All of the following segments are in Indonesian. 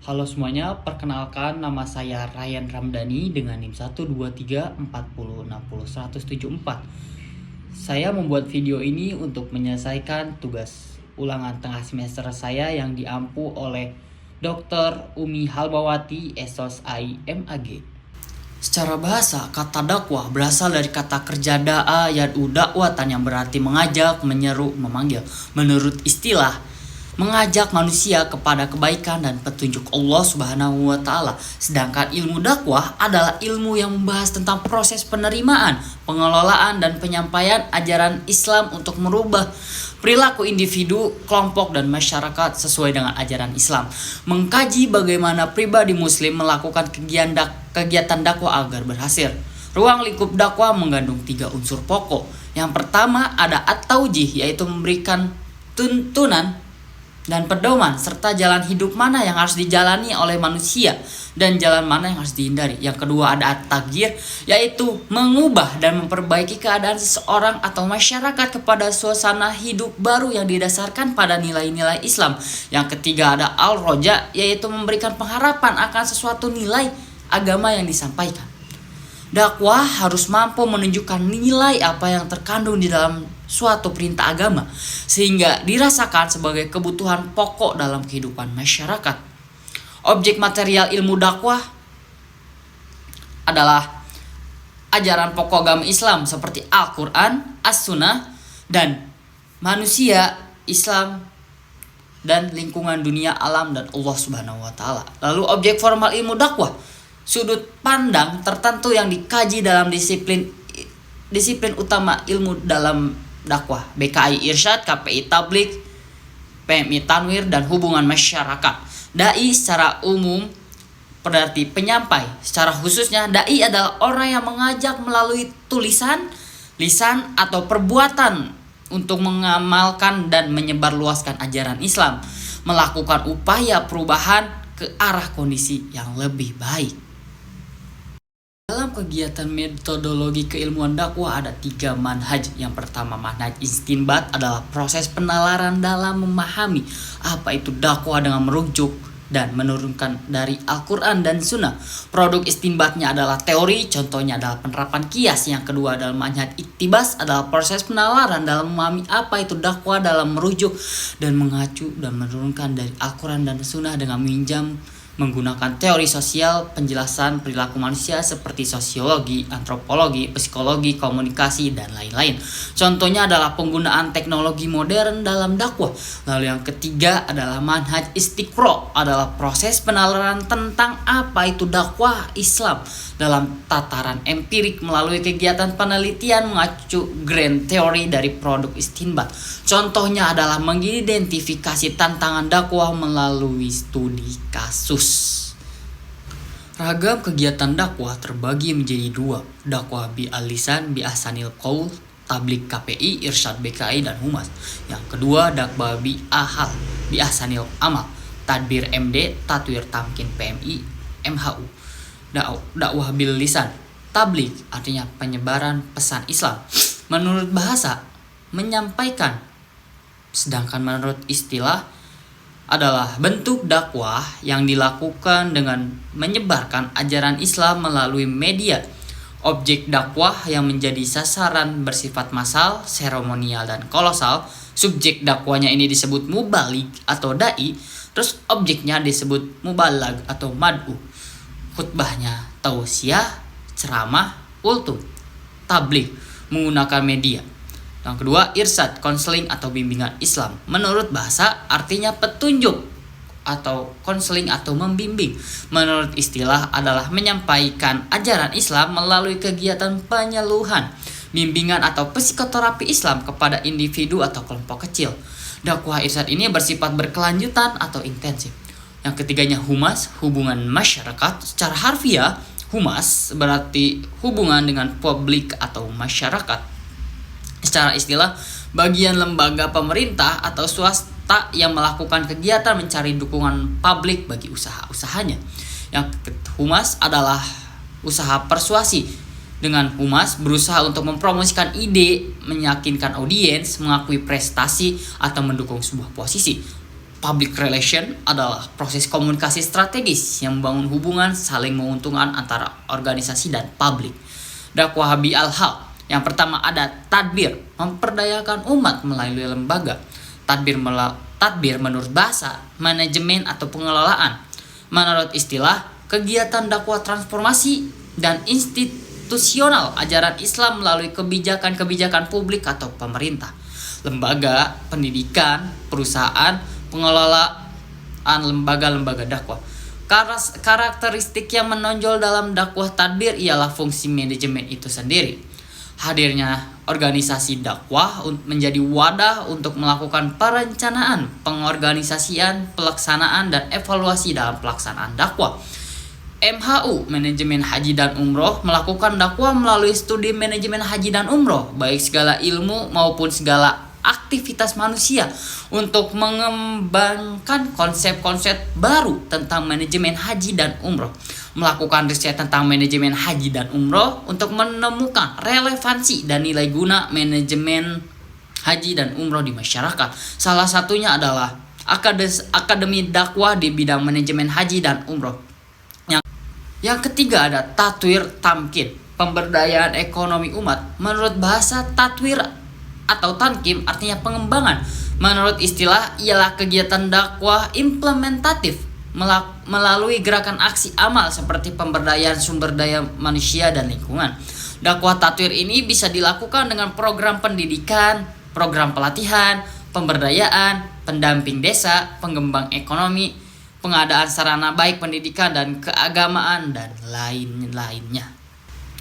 Halo semuanya, perkenalkan nama saya Ryan Ramdhani dengan NIM 12340600174. Saya membuat video ini untuk menyelesaikan tugas ulangan tengah semester saya yang diampu oleh Dr. Umi Halbawati Esos AI MAG. Secara bahasa, kata dakwah berasal dari kata kerja da'a yad'u dakwatan yang berarti mengajak, menyeru, memanggil. Menurut istilah, mengajak manusia kepada kebaikan dan petunjuk Allah Subhanahu wa taala. Sedangkan ilmu dakwah adalah ilmu yang membahas tentang proses penerimaan, pengelolaan dan penyampaian ajaran Islam untuk merubah perilaku individu, kelompok dan masyarakat sesuai dengan ajaran Islam. Mengkaji bagaimana pribadi muslim melakukan kegiatan dakwah agar berhasil. Ruang lingkup dakwah mengandung 3 unsur pokok. Yang pertama ada at-taujih, yaitu memberikan tuntunan dan pedoman serta jalan hidup mana yang harus dijalani oleh manusia dan jalan mana yang harus dihindari. Yang kedua ada at-taghyir, yaitu mengubah dan memperbaiki keadaan seseorang atau masyarakat kepada suasana hidup baru yang didasarkan pada nilai-nilai Islam. Yang ketiga ada al-roja, yaitu memberikan pengharapan akan sesuatu nilai agama yang disampaikan. Dakwah harus mampu menunjukkan nilai apa yang terkandung di dalam suatu perintah agama sehingga dirasakan sebagai kebutuhan pokok dalam kehidupan masyarakat. Objek material ilmu dakwah adalah ajaran pokok agama Islam seperti Al-Quran, As-Sunnah, dan manusia, Islam, dan lingkungan dunia, alam, dan Allah Subhanahu wa taala. Lalu objek formal ilmu dakwah, sudut pandang tertentu yang dikaji dalam disiplin utama ilmu dalam dakwah, BKI Irsyad, KPI Tablik, PMI Tanwir, dan hubungan masyarakat. Dai secara umum berarti penyampai. Secara khususnya dai adalah orang yang mengajak melalui tulisan, lisan, atau perbuatan untuk mengamalkan dan menyebarluaskan ajaran Islam, melakukan upaya perubahan ke arah kondisi yang lebih baik. Dalam kegiatan metodologi keilmuan dakwah ada 3 manhaj. Yang pertama manhaj istinbat adalah proses penalaran dalam memahami apa itu dakwah dengan merujuk dan menurunkan dari Al-Quran dan Sunnah. Produk istinbatnya adalah teori, contohnya adalah penerapan kias. Yang kedua adalah manhaj iktibas, adalah proses penalaran dalam memahami apa itu dakwah dalam merujuk dan mengacu dan menurunkan dari Al-Quran dan Sunnah dengan menggunakan teori sosial, penjelasan perilaku manusia seperti sosiologi, antropologi, psikologi, komunikasi, dan lain-lain. Contohnya adalah penggunaan teknologi modern dalam dakwah. Lalu yang ketiga adalah manhaj istiqro, adalah proses penalaran tentang apa itu dakwah Islam dalam tataran empirik melalui kegiatan penelitian mengacu grand theory dari produk istinbat. Contohnya adalah mengidentifikasi tantangan dakwah melalui studi kasus. Ragam kegiatan dakwah terbagi menjadi 2, dakwah bi al-lisan bi ahsanil qaul, tablik KPI, irsyad BKI, dan humas. Yang kedua dakwah bi ahal bi ahsanil amal, tadbir MD, tatwir tamkin PMI, MHU. Dakwah bil lisan, tablik artinya penyebaran pesan Islam. Menurut bahasa, menyampaikan. Sedangkan menurut istilah adalah bentuk dakwah yang dilakukan dengan menyebarkan ajaran Islam melalui media. Objek dakwah yang menjadi sasaran bersifat massal, seremonial, dan kolosal. Subjek dakwahnya ini disebut mubalig atau dai. Terus objeknya disebut mubalag atau mad'u. Khutbahnya tausiah, ceramah, ultum. Tablik menggunakan media. Yang kedua irsyad, konseling atau bimbingan Islam. Menurut bahasa artinya petunjuk atau konseling atau membimbing. Menurut istilah adalah menyampaikan ajaran Islam melalui kegiatan penyeluhan, bimbingan atau psikoterapi Islam kepada individu atau kelompok kecil. Dakwah irsyad ini bersifat berkelanjutan atau intensif. Yang ketiganya humas, hubungan masyarakat. Secara harfiah, humas berarti hubungan dengan publik atau masyarakat. Secara istilah, bagian lembaga pemerintah atau swasta yang melakukan kegiatan mencari dukungan publik bagi usaha-usahanya. Yang humas adalah usaha persuasi. Dengan humas berusaha untuk mempromosikan ide, meyakinkan audiens, mengakui prestasi, atau mendukung sebuah posisi. Public relation adalah proses komunikasi strategis yang membangun hubungan saling menguntungkan antara organisasi dan publik. Dakwah al-haq. Yang pertama ada tadbir, memperdayakan umat melalui lembaga. Tadbir menurut bahasa, manajemen atau pengelolaan. Menurut istilah, kegiatan dakwah transformasi dan institusional ajaran Islam melalui kebijakan-kebijakan publik atau pemerintah, lembaga, pendidikan, perusahaan, pengelolaan lembaga-lembaga dakwah. Karakteristik yang menonjol dalam dakwah tadbir ialah fungsi manajemen itu sendiri. Hadirnya organisasi dakwah menjadi wadah untuk melakukan perencanaan, pengorganisasian, pelaksanaan, dan evaluasi dalam pelaksanaan dakwah. MHU, Manajemen Haji dan Umroh, melakukan dakwah melalui studi manajemen haji dan umroh, baik segala ilmu maupun segala aktivitas manusia, untuk mengembangkan konsep-konsep baru tentang manajemen haji dan umroh, melakukan riset tentang manajemen haji dan umroh untuk menemukan relevansi dan nilai guna manajemen haji dan umroh di masyarakat. Salah satunya adalah Akademi Dakwah di bidang manajemen haji dan umroh. Yang ketiga ada tatwir tamkin, pemberdayaan ekonomi umat. Menurut bahasa, tatwir atau tankim artinya pengembangan. Menurut istilah, ialah kegiatan dakwah implementatif melalui gerakan aksi amal seperti pemberdayaan sumber daya manusia dan lingkungan. Dakwah tatwir ini bisa dilakukan dengan program pendidikan, program pelatihan, pemberdayaan, pendamping desa, pengembang ekonomi, pengadaan sarana baik pendidikan dan keagamaan, dan lain-lainnya.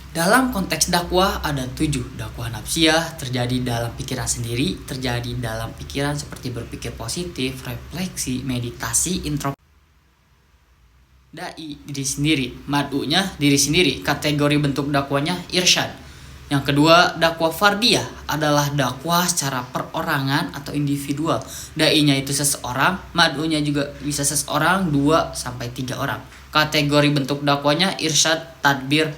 Dalam konteks dakwah ada 7. Dakwah nafsiyah terjadi dalam pikiran sendiri, terjadi dalam pikiran seperti berpikir positif, refleksi, meditasi, introspeksi. Dai diri sendiri, mad'unya diri sendiri. Kategori bentuk dakwanya irsyad. Yang kedua, dakwah fardiyah adalah dakwah secara perorangan atau individual. Dai-nya itu seseorang, mad'unya juga bisa seseorang, 2 sampai 3 orang. Kategori bentuk dakwanya irsyad, tadbir,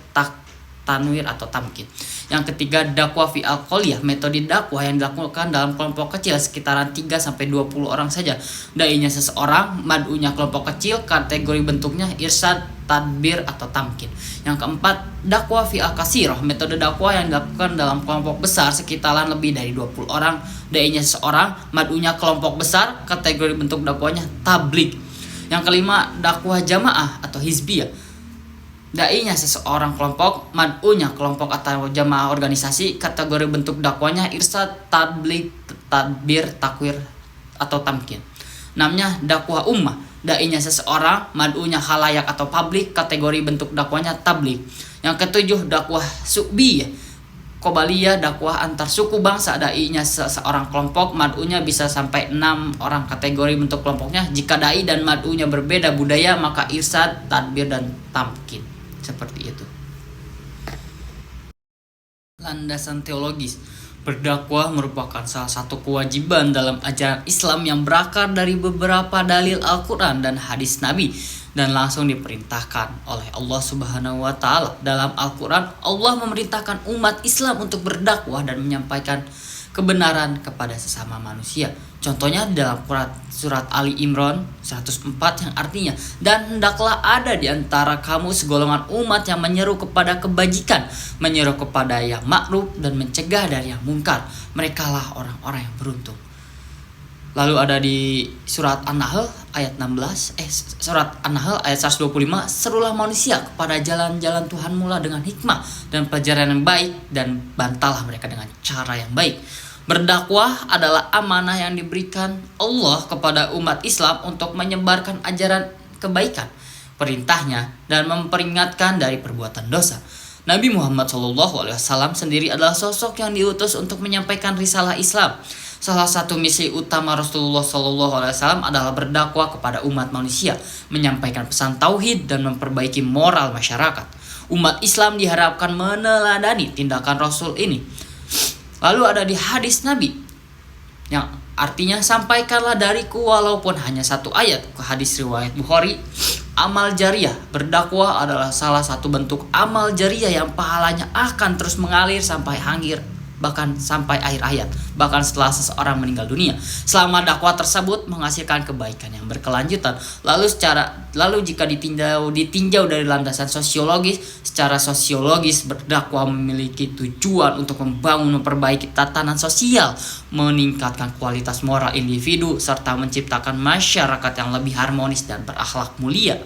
tanwir atau tamkin. Yang ketiga, dakwah fi al-qoliyah, metode dakwah yang dilakukan dalam kelompok kecil sekitaran 3 sampai 20 orang saja. Dai-nya seseorang, mad'unya kelompok kecil, kategori bentuknya irsyad, tadbir atau tamkin. Yang keempat, dakwah fi al-kasirah, metode dakwah yang dilakukan dalam kelompok besar sekitaran lebih dari 20 orang. Dai-nya seseorang, mad'unya kelompok besar, kategori bentuk dakwahnya tabligh. Yang kelima, dakwah jamaah atau hizbiyah. Dai-nya seseorang kelompok, mad'unya kelompok atau jamaah organisasi, kategori bentuk dakwanya irsyad, tabligh, tadbir, takwir atau tamkin. Namanya dakwah ummah. Dai-nya seseorang, mad'unya khalayak atau publik, kategori bentuk dakwanya tabligh. Yang ketujuh, dakwah su'biyah, qobaliyah, dakwah antar suku bangsa. Dai-nya seseorang kelompok, mad'unya bisa sampai 6 orang, kategori bentuk kelompoknya. Jika dai dan mad'unya berbeda budaya, maka irsyad, tadbir, dan tamkin. Seperti itu. Landasan teologis. Berdakwah merupakan salah satu kewajiban dalam ajaran Islam yang berakar dari beberapa dalil Al-Quran dan hadis Nabi, dan langsung diperintahkan oleh Allah Subhanahu wa Ta'ala. Dalam Al-Quran, Allah memerintahkan umat Islam untuk berdakwah dan menyampaikan kebenaran kepada sesama manusia. Contohnya dalam surat Ali Imran 104 yang artinya, dan hendaklah ada di antara kamu segolongan umat yang menyeru kepada kebajikan, menyeru kepada yang ma'ruf, dan mencegah dari yang mungkar. Merekalah orang-orang yang beruntung. Lalu ada di surat An-Nahl ayat 16, surat An-Nahl ayat 125, serulah manusia kepada jalan-jalan Tuhanmu lah dengan hikmah dan pelajaran yang baik, dan bantalah mereka dengan cara yang baik. Berdakwah adalah amanah yang diberikan Allah kepada umat Islam untuk menyebarkan ajaran kebaikan, perintahnya, dan memperingatkan dari perbuatan dosa. Nabi Muhammad SAW sendiri adalah sosok yang diutus untuk menyampaikan risalah Islam. Salah satu misi utama Rasulullah SAW adalah berdakwah kepada umat manusia, menyampaikan pesan tauhid, dan memperbaiki moral masyarakat. Umat Islam diharapkan meneladani tindakan Rasul ini. Lalu ada di hadis Nabi yang artinya, sampaikanlah dariku walaupun hanya 1 ayat. Ke hadis riwayat Bukhari. Amal jariyah, berdakwah adalah salah satu bentuk amal jariyah yang pahalanya akan terus mengalir sampai akhir bahkan sampai akhir hayat, bahkan setelah seseorang meninggal dunia, selama dakwah tersebut menghasilkan kebaikan yang berkelanjutan. Lalu jika ditinjau dari landasan sosiologis, secara sosiologis berdakwah memiliki tujuan untuk memperbaiki tatanan sosial, meningkatkan kualitas moral individu, serta menciptakan masyarakat yang lebih harmonis dan berakhlak mulia.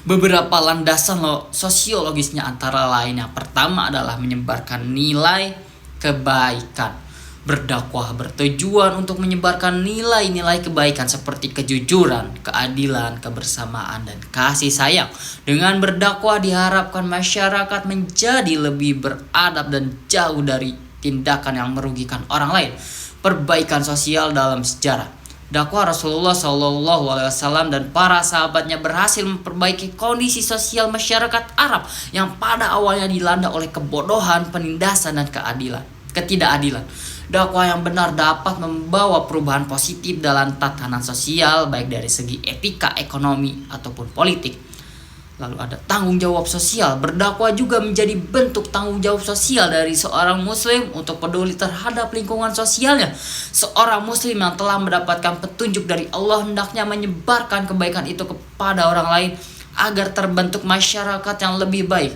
Beberapa landasan sosiologisnya antara lain, yang pertama adalah menyebarkan nilai kebaikan. Berdakwah bertujuan untuk menyebarkan nilai-nilai kebaikan seperti kejujuran, keadilan, kebersamaan, dan kasih sayang. Dengan berdakwah diharapkan masyarakat menjadi lebih beradab dan jauh dari tindakan yang merugikan orang lain. Perbaikan sosial dalam sejarah. Dakwah Rasulullah SAW dan para sahabatnya berhasil memperbaiki kondisi sosial masyarakat Arab yang pada awalnya dilanda oleh kebodohan, penindasan, dan ketidakadilan. Dakwah yang benar dapat membawa perubahan positif dalam tatanan sosial, baik dari segi etika, ekonomi, ataupun politik. Lalu ada tanggung jawab sosial. Berdakwah juga menjadi bentuk tanggung jawab sosial dari seorang muslim untuk peduli terhadap lingkungan sosialnya. Seorang muslim yang telah mendapatkan petunjuk dari Allah hendaknya menyebarkan kebaikan itu kepada orang lain agar terbentuk masyarakat yang lebih baik.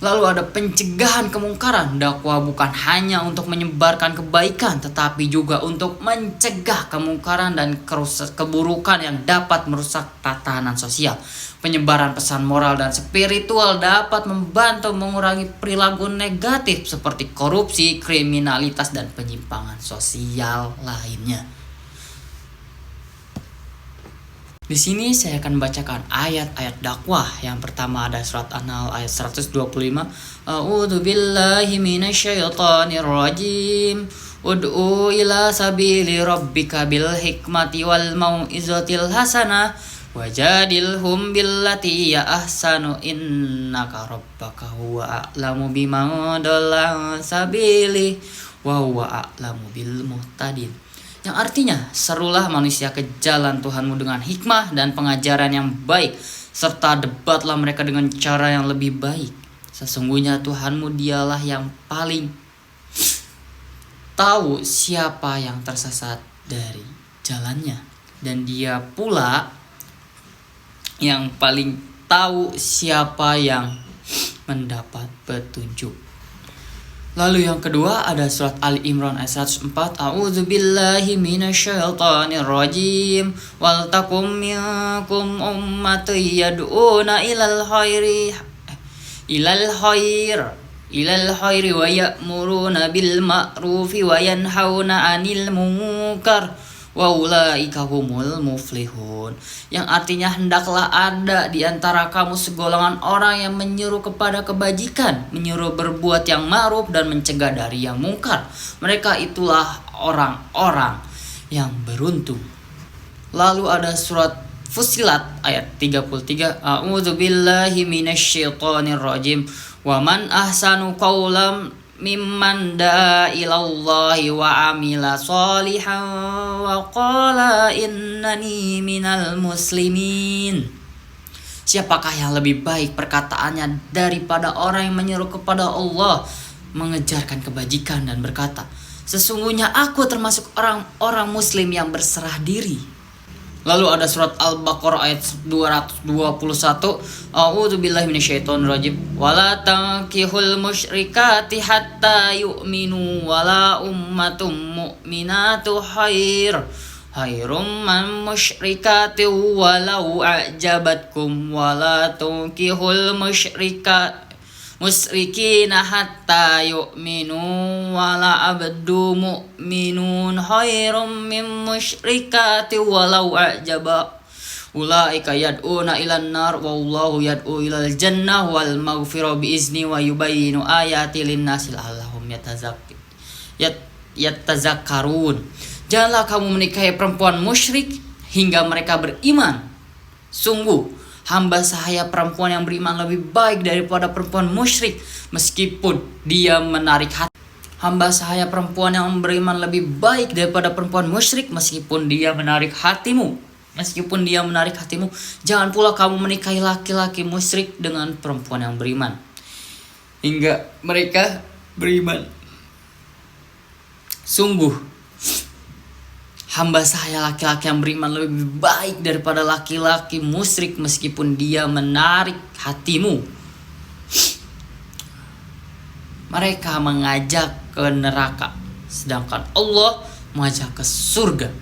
Lalu ada pencegahan kemungkaran. Dakwah bukan hanya untuk menyebarkan kebaikan, tetapi juga untuk mencegah kemungkaran dan keburukan yang dapat merusak tatanan sosial. Penyebaran pesan moral dan spiritual dapat membantu mengurangi perilaku negatif seperti korupsi, kriminalitas, dan penyimpangan sosial lainnya. Di sini saya akan membacakan ayat-ayat dakwah. Yang pertama ada surat An-Nahl ayat 125. A'udzu billahi minasyaitonir rajim. Ud'u ila sabili rabbika bil hikmati wal mau'izatil hasanah wajadilhum billati ya ahsanu innaka rabbaka huwa a'lamu biman dhalla sabili wa huwa a'lamu bil muhtadin. Yang artinya, serulah manusia ke jalan Tuhanmu dengan hikmah dan pengajaran yang baik, serta debatlah mereka dengan cara yang lebih baik. Sesungguhnya Tuhanmu dialah yang paling tahu siapa yang tersesat dari jalannya, dan dia pula yang paling tahu siapa yang mendapat petunjuk. Lalu yang kedua ada surat Ali Imran ayat 104. A'udzu billahi minasyaitonir rajim. Wal takum minkum ummatun yad'una ilal khairi wa ya'muruna bil ma'rufi wa yanhauna 'anil munkar wa ulaika humul muflihun. Yang artinya, hendaklah ada di antara kamu segolongan orang yang menyuruh kepada kebajikan, menyuruh berbuat yang ma'ruf, dan mencegah dari yang mungkar. Mereka itulah orang-orang yang beruntung. Lalu ada surat Fussilat ayat 33. A'udzu billahi minasyaitonir rajim. Wa man ahsanu qawlan mimman da'a ilallahi wa amila sholihan wa qala innani minal muslimin. Siapakah yang lebih baik perkataannya daripada orang yang menyeru kepada Allah, mengejarkan kebajikan, dan berkata, sesungguhnya aku termasuk orang-orang muslim yang berserah diri. Lalu ada surat Al-Baqarah ayat 221. A'udzu billahi minasyaitonir rajim. Wala tankihul musyrikati hatta yu'minu wala ummatum mu'minatu khairum man musyrikati walau a'jabatkum wala tankihul musyrikina hatta yu'minu wala abdu mu'minun khairum min musyrikati walau a'jaba ulaika yad'una ilan nar wallahu yad'u ilal jannah wal maghfirah biizni wa yubayyinu ayati linnasi la'allahum yatazakkarun. Janganlah kamu menikahi perempuan musyrik hingga mereka beriman. Sungguh hamba sahaya perempuan yang beriman lebih baik daripada perempuan musyrik meskipun dia menarik hati. Hamba sahaya perempuan yang beriman lebih baik daripada perempuan musyrik meskipun dia menarik hatimu. Jangan pula kamu menikahi laki-laki musyrik dengan perempuan yang beriman. hingga mereka beriman. Sungguh hamba saya laki-laki yang beriman lebih baik daripada laki-laki musyrik meskipun dia menarik hatimu. Mereka mengajak ke neraka, sedangkan Allah mengajak ke surga.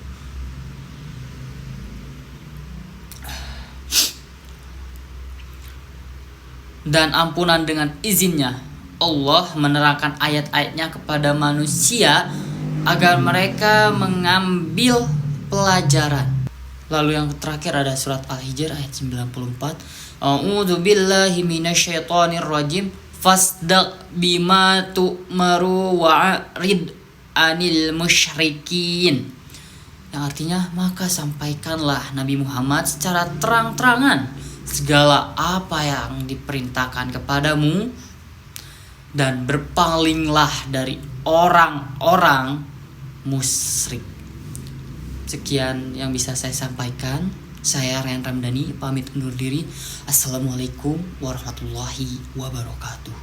Dan ampunan dengan izinnya, Allah menerangkan ayat-ayatnya kepada manusia agar mereka mengambil pelajaran. Lalu yang terakhir ada surat Al-Hijr ayat 94. A'udzu billahi minasyaitonir rajim. Fasdaq bima tu'maru wa'rid anil musyrikin. Yang artinya, maka sampaikanlah Nabi Muhammad secara terang-terangan segala apa yang diperintahkan kepadamu dan berpalinglah dari orang-orang musyrik. Sekian yang bisa saya sampaikan. Saya Ryan Ramdhani pamit undur diri. Assalamualaikum warahmatullahi wabarakatuh.